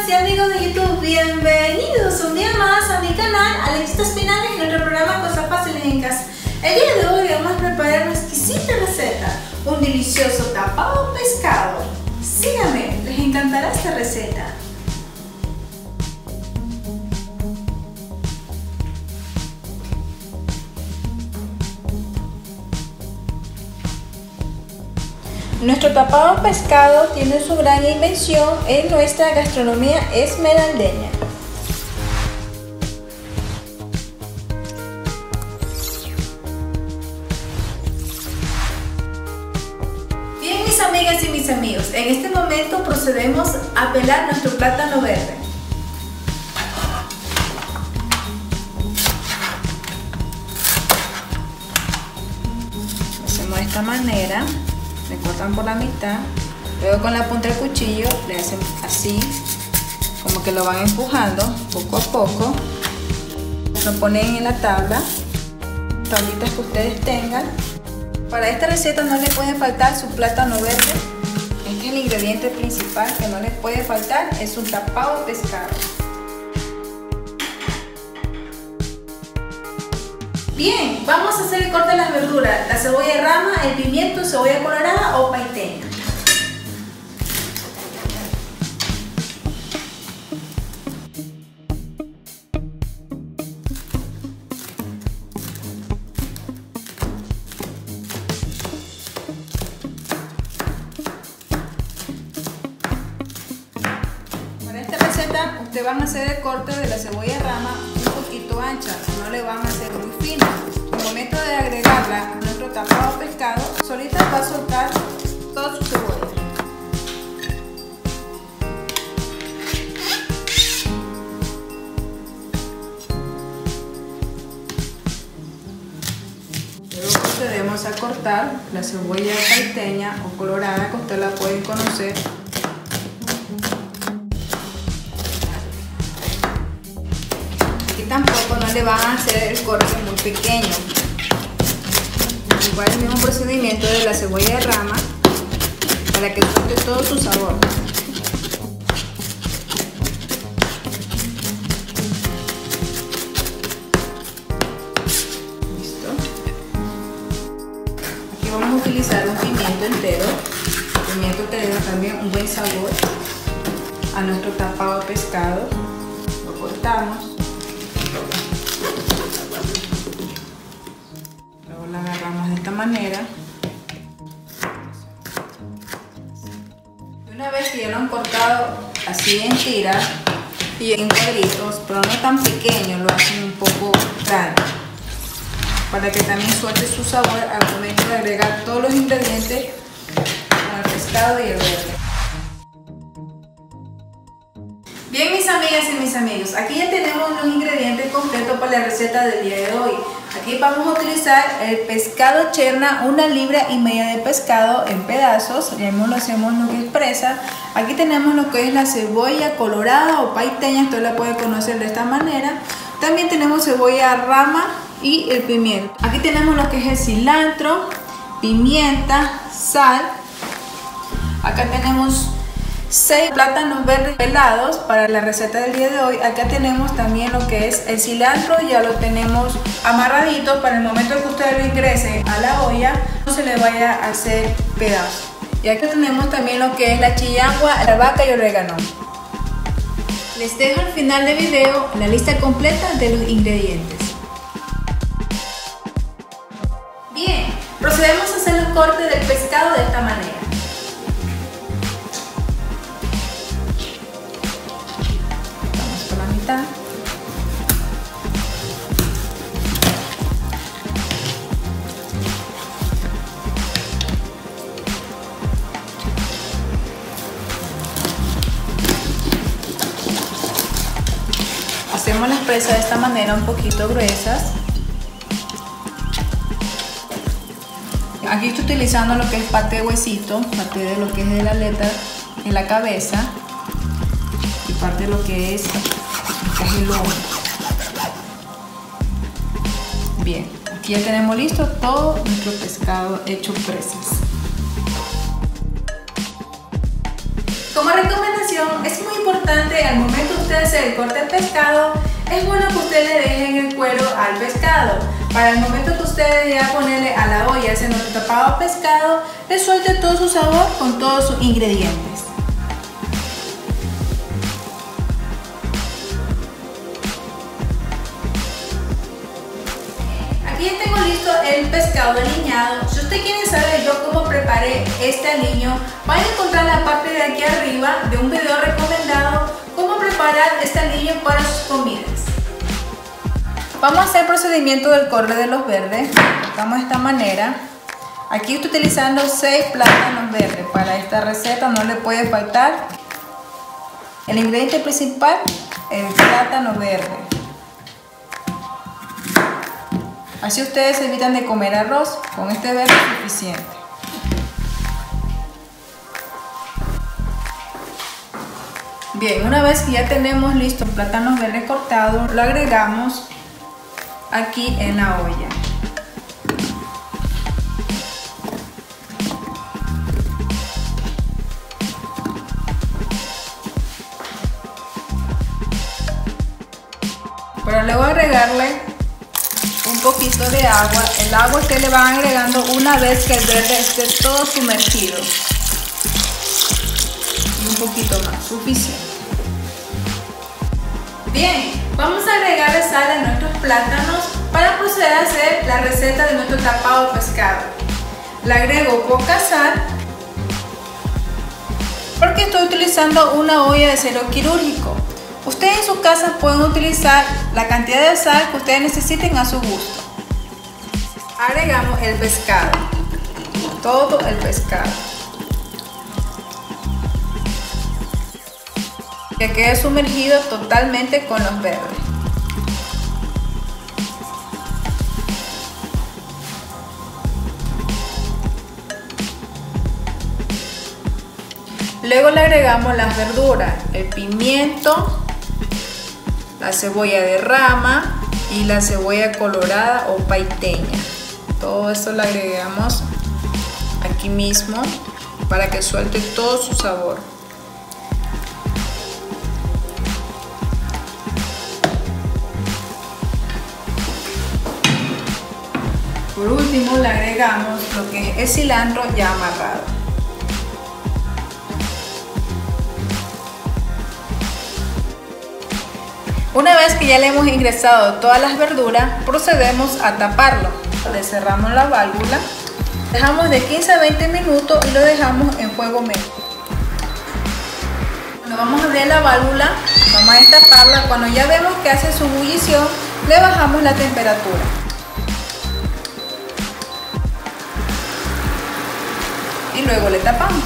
amigas y amigos de YouTube, bienvenidos un día más a mi canal Alexita Espinal en nuestro programa Cosas Fáciles en Casa. El día de hoy vamos a preparar una exquisita receta, un delicioso tapado pescado. Síganme, les encantará esta receta. Nuestro tapado pescado tiene su gran invención en nuestra gastronomía esmeraldeña. Bien, mis amigas y mis amigos, en este momento procedemos a pelar nuestro plátano verde. Lo hacemos de esta manera. Le cortan por la mitad, luego con la punta del cuchillo le hacen así, como que lo van empujando poco a poco. Lo ponen en la tablitas que ustedes tengan. Para esta receta no le puede faltar su plátano verde. Este es el ingrediente principal que no les puede faltar, es un tapado de pescado. Bien, vamos a hacer el corte de las verduras, la cebolla rama, el pimiento, cebolla colorada o paiteña. Para esta receta, ustedes van a hacer el corte de la cebolla rama un poquito ancha, no le van a hacer muy fina. Al momento de agregarla a nuestro tapado pescado, solita va a soltar toda su cebolla. Luego procedemos a cortar la cebolla paiteña o colorada, que usted la pueden conocer. Tampoco no le van a hacer el corte muy pequeño. Igual el mismo procedimiento de la cebolla de rama para que suelte todo su sabor. Listo. Aquí vamos a utilizar un pimiento entero. El pimiento que le da también un buen sabor a nuestro tapado de pescado. Lo cortamos. Luego la agarramos de esta manera. Una vez que ya lo han cortado así en tiras y en cuadritos, pero no tan pequeños, lo hacen un poco grande para que también suelte su sabor al momento de agregar todos los ingredientes con el pescado y el verde. Bien, mis amigas y mis amigos, aquí ya tenemos los ingredientes completos para la receta del día de hoy. Aquí vamos a utilizar el pescado cherna, 1,5 libras de pescado en pedazos, ya mismo lo hacemos lo que es presa. Aquí tenemos lo que es la cebolla colorada o paiteña, esto la puede conocer de esta manera. También tenemos cebolla rama y el pimiento. Aquí tenemos lo que es el cilantro, pimienta, sal. Acá tenemos 6 plátanos verdes pelados para la receta del día de hoy. Acá tenemos también lo que es el cilantro, ya lo tenemos amarradito para el momento que ustedes lo ingresen a la olla no se le vaya a hacer pedazo. Y acá tenemos también lo que es la chillangua, la albahaca y orégano. Les dejo al final del video la lista completa de los ingredientes. Bien, procedemos a hacer los cortes del pescado de esta manera. Hacemos las presas de esta manera un poquito gruesas. Aquí estoy utilizando lo que es paté de huesito, paté de lo que es de la aleta en la cabeza y parte de lo que es el lomo. Bien, aquí ya tenemos listo todo nuestro pescado hecho presas. Como recomendación, es muy importante al momento de usted hacer el corte del pescado, es bueno que usted le dejen el cuero al pescado. Para el momento que usted ya ponerle a la olla ese nuestro tapado pescado, le suelte todo su sabor con todos sus ingredientes. Aquí ya tengo listo el pescado aliñado. Si usted quiere saber yo cómo preparé este aliño, van a encontrar la parte de aquí arriba de un video recomendado cómo preparar este aliño para sus comidas. Vamos a hacer el procedimiento del corte de los verdes. Cortamos de esta manera. Aquí estoy utilizando 6 plátanos verdes. Para esta receta no le puede faltar el ingrediente principal, el plátano verde. Así ustedes se evitan de comer arroz, con este verde es suficiente. Bien, una vez que ya tenemos listo el plátano verde cortado, lo agregamos aquí en la olla. Para luego agregarle un poquito de agua. El agua que le van agregando una vez que el verde esté todo sumergido. Y un poquito más, suficiente. Bien, vamos a agregarle sal a nuestros plátanos para proceder a hacer la receta de nuestro tapado de pescado. Le agrego poca sal porque estoy utilizando una olla de acero quirúrgico. Ustedes en su casa pueden utilizar la cantidad de sal que ustedes necesiten a su gusto. Agregamos el pescado, todo el pescado. Que quede sumergido totalmente con los verdes. Luego le agregamos las verduras, el pimiento, la cebolla de rama y la cebolla colorada o paiteña. Todo esto lo agregamos aquí mismo para que suelte todo su sabor. Por último le agregamos lo que es el cilantro ya amarrado. Una vez que ya le hemos ingresado todas las verduras, procedemos a taparlo. Le cerramos la válvula, dejamos de 15 a 20 minutos y lo dejamos en fuego medio. Cuando vamos a abrir la válvula, vamos a destaparla. Cuando ya vemos que hace su ebullición, le bajamos la temperatura. Y luego le tapamos.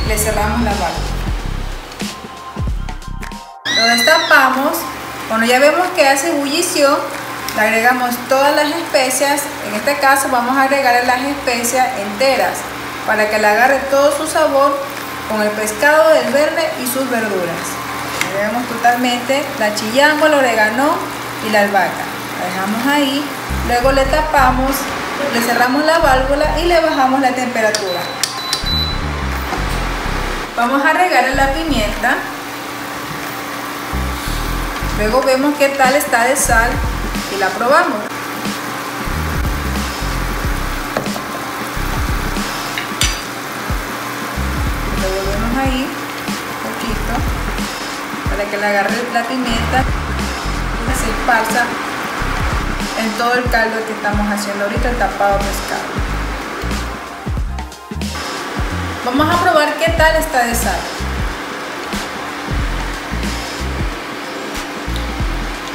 Le cerramos la válvula. Lo destapamos. Cuando ya vemos que hace ebullición, le agregamos todas las especias. En este caso vamos a agregar las especias enteras para que le agarre todo su sabor con el pescado del verde y sus verduras. Agregamos totalmente la chillangua, el orégano y la albahaca. La dejamos ahí. Luego le tapamos, le cerramos la válvula y le bajamos la temperatura. Vamos a agregarle la pimienta. Luego vemos qué tal está de sal y la probamos. Lo volvemos ahí un poquito para que le agarre la pimienta y se esparza en todo el caldo que estamos haciendo ahorita, el tapado de pescado. Vamos a probar qué tal está de sal.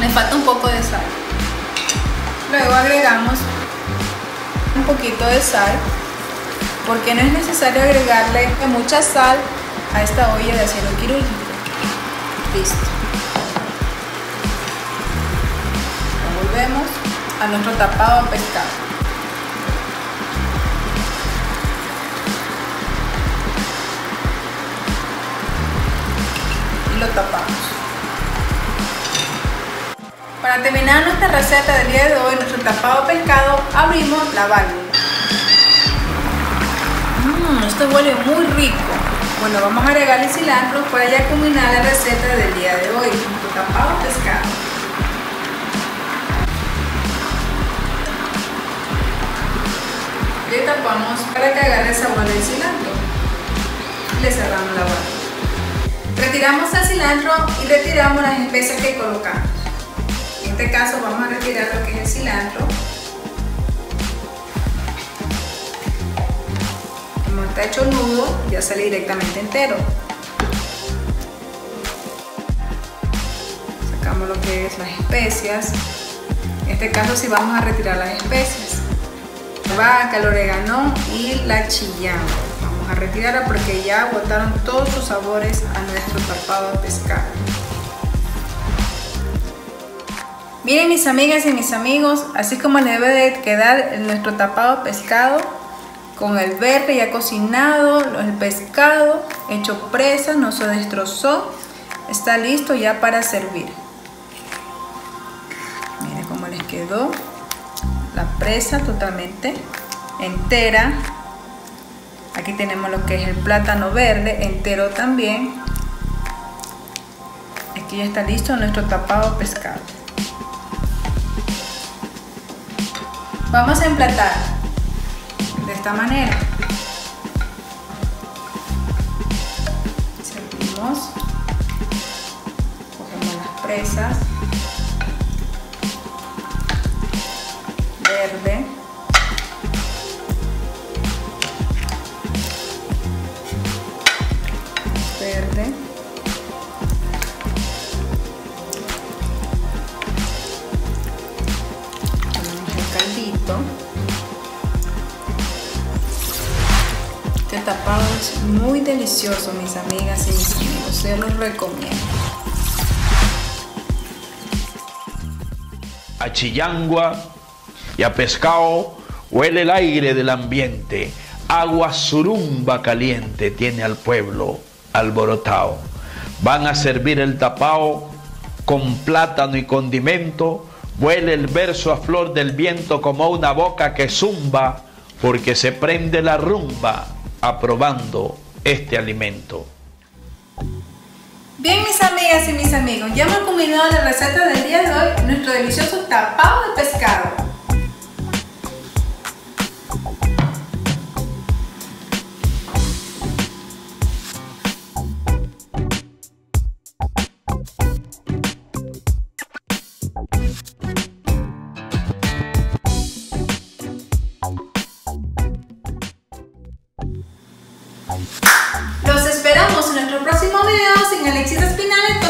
Le falta un poco de sal. Luego agregamos un poquito de sal porque no es necesario agregarle mucha sal a esta olla de acero quirúrgico. Listo. Volvemos a nuestro tapado de pescado. Y lo tapamos. Para terminar nuestra receta del día de hoy, nuestro tapado de pescado, abrimos la válvula. esto huele muy rico. Bueno, vamos a agregarle cilantro para ya culminar la receta del día de hoy, nuestro tapado pescado. Le tapamos para que agarre el sabor del cilantro. Le cerramos la boca. Retiramos el cilantro y retiramos las especias que colocamos. En este caso vamos a retirar lo que es el cilantro. Como está hecho el nudo, ya sale directamente entero. Sacamos lo que es las especias. En este caso sí vamos a retirar las especias. Vaca, el orégano y la chillán. Vamos a retirarla porque ya botaron todos sus sabores a nuestro tapado de pescado. Miren mis amigas y mis amigos, así como le debe de quedar nuestro tapado de pescado, con el verde ya cocinado, el pescado hecho presa, no se destrozó, está listo ya para servir. Miren cómo les quedó la presa totalmente entera. Aquí tenemos lo que es el plátano verde entero también. Aquí ya está listo nuestro tapado de pescado. Vamos a emplatar de esta manera. Servimos, cogemos las presas, verde, verde, ponemos el caldito. Este tapado es muy delicioso, mis amigas y mis amigos, se los recomiendo. A chillangua y a pescado huele el aire del ambiente, agua surumba caliente tiene al pueblo alborotado. Van a servir el tapao con plátano y condimento, huele el verso a flor del viento como una boca que zumba, porque se prende la rumba aprobando este alimento. Bien, mis amigas y mis amigos, ya hemos culminado la receta del día de hoy, nuestro delicioso tapado de pescado. Los esperamos en nuestro próximo video sin Alexis Espinal.